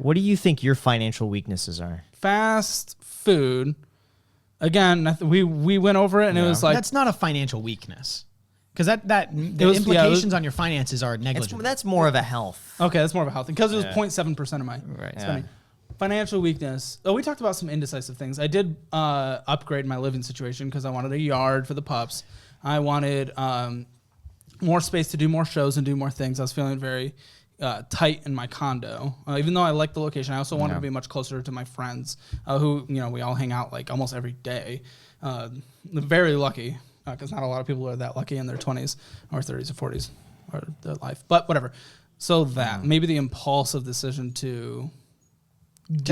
What do you think your financial weaknesses are? Fast food. Again, we went over it, and it was like that's not a financial weakness, because the implications on your finances are negligible. That's more of a health. okay, that's more of a health thing because it was 0.7% of my spending. Financial weakness. Oh, we talked about some indecisive things. I did upgrade my living situation because I wanted a yard for the pups. I wanted more space to do more shows and do more things. I was feeling very tight in my condo. Even though I like the location, I also wanted to be much closer to my friends who, we all hang out like almost every day. Very lucky because not a lot of people are that lucky in their 20s or 30s or 40s or their life. But whatever. So that maybe the impulsive decision to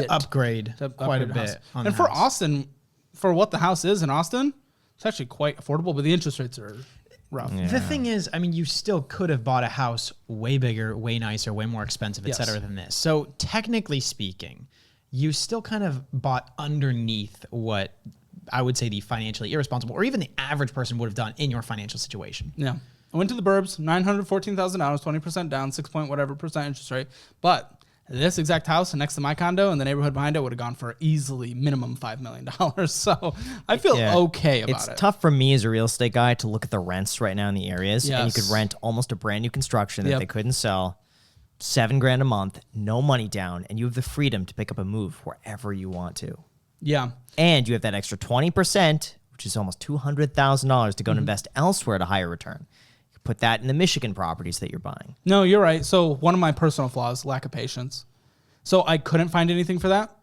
upgrade quite a bit. And for Austin, for what the house is in Austin, it's actually quite affordable, but the interest rates are rough. Yeah. The thing is, I mean, you still could have bought a house way bigger, way nicer, way more expensive, et cetera, than this. So technically speaking, you still kind of bought underneath what I would say the financially irresponsible or even the average person would have done in your financial situation. Yeah. I went to the burbs, $914,000, 20% down, 6 point whatever percent interest rate. But this exact house next to my condo and the neighborhood behind it would have gone for easily minimum $5 million. So I feel okay about it. It's tough for me as a real estate guy to look at the rents right now in the areas. Yes. And you could rent almost a brand new construction that they couldn't sell. $7,000 a month, no money down, and you have the freedom to pick up a move wherever you want to. Yeah. And you have that extra 20%, which is almost $200,000 to go and invest elsewhere at a higher return. Put that in the Michigan properties that you're buying. No, you're right. So one of my personal flaws, lack of patience. So I couldn't find anything for that.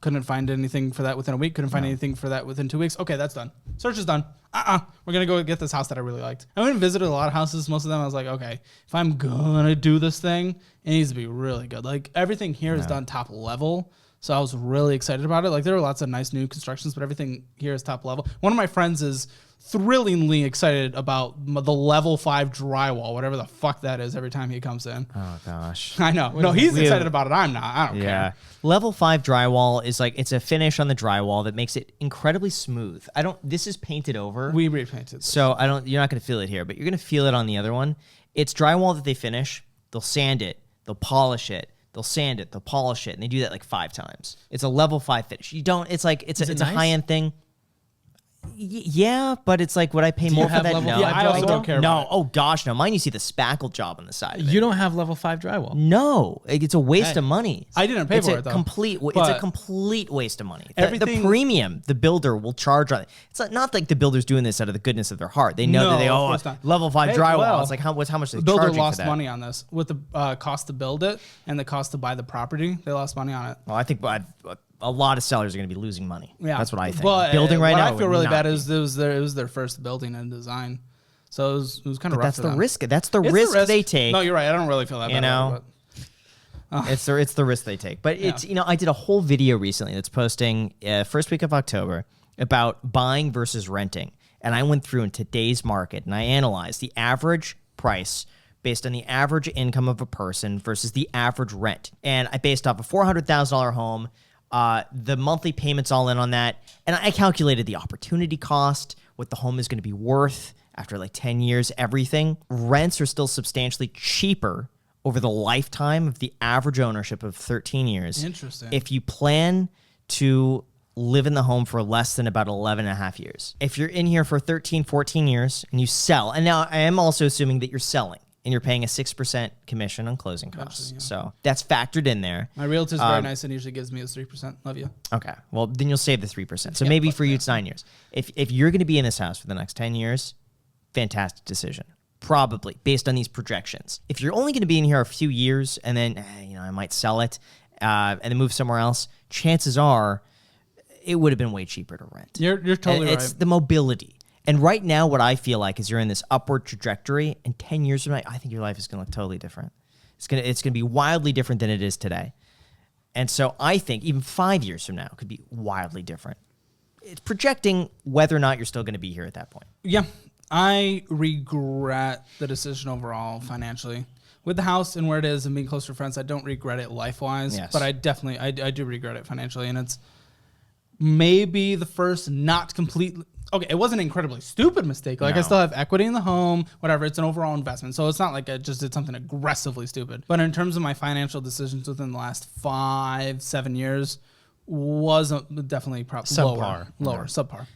Couldn't find anything for that within a week. Couldn't find anything for that within 2 weeks. Okay, that's done. Search is done. We're going to go get this house that I really liked. I went and visited a lot of houses. Most of them I was like, okay, if I'm going to do this thing, it needs to be really good. Like everything here is done top level. So I was really excited about it. Like there were lots of nice new constructions, but everything here is top level. One of my friends is thrillingly excited about the level 5 drywall, whatever the fuck that is, every time he comes in. Oh, gosh. I know. No, he's excited about it. I'm not. I don't care. Level 5 drywall is like, it's a finish on the drywall that makes it incredibly smooth. This is painted over. We repainted this. So you're not going to feel it here, but you're going to feel it on the other one. It's drywall that they finish. They'll sand it. They'll polish it. They'll sand it. They'll polish it. And they do that like 5 times. It's a level 5 finish. It's a high-end thing. Yeah, but it's like, would I pay more for that? No, I also don't care about it. Oh gosh, no. Mine, you see the spackle job on the side of it. You don't have level 5 drywall. No, it's a waste of money. I didn't pay for it, though. It's a complete waste of money. The premium the builder will charge on it. It's not like the builder's doing this out of the goodness of their heart. They know that level 5 drywall. It's like how much they the builder charging lost for that? money on this with the cost to build it and the cost to buy the property. They lost money on it. Well, I think a lot of sellers are going to be losing money. Yeah, that's what I think. But building right now, I feel really bad is it was their first building and design, so it was kind of rough. That's for the them. risk. That's the risk they take. No, you're right. I don't really feel that bad. It's the risk they take. But it's I did a whole video recently that's posting first week of October about buying versus renting, and I went through in today's market and I analyzed the average price based on the average income of a person versus the average rent, and I based off a $400,000 home. The monthly payments all in on that. And I calculated the opportunity cost, what the home is going to be worth after like 10 years, everything. Rents are still substantially cheaper over the lifetime of the average ownership of 13 years. Interesting. If you plan to live in the home for less than about 11 and a half years. If you're in here for 13, 14 years and you sell, and now I am also assuming that you're selling, and you're paying a 6% commission on closing costs. So that's factored in there. My realtor's very nice and usually gives me his 3%. Love you. Okay. Well, then you'll save the 3%. So maybe for you, it's 9 years. If you're going to be in this house for the next 10 years, fantastic decision. Probably, based on these projections. If you're only going to be in here a few years and then, I might sell it and then move somewhere else, chances are it would have been way cheaper to rent. You're totally right. It's the mobility. And right now, what I feel like is you're in this upward trajectory, and 10 years from now, I think your life is going to look totally different. It's going to be wildly different than it is today. And so I think even 5 years from now could be wildly different. It's projecting whether or not you're still going to be here at that point. Yeah, I regret the decision overall financially. With the house and where it is and being close to friends, I don't regret it life-wise, but I definitely, I do regret it financially. And it's maybe the first not completely... okay, it wasn't an incredibly stupid mistake. Like, I still have equity in the home, whatever. It's an overall investment. So it's not like I just did something aggressively stupid. But in terms of my financial decisions within the last 5-7 years, was definitely probably subpar. Lower, subpar.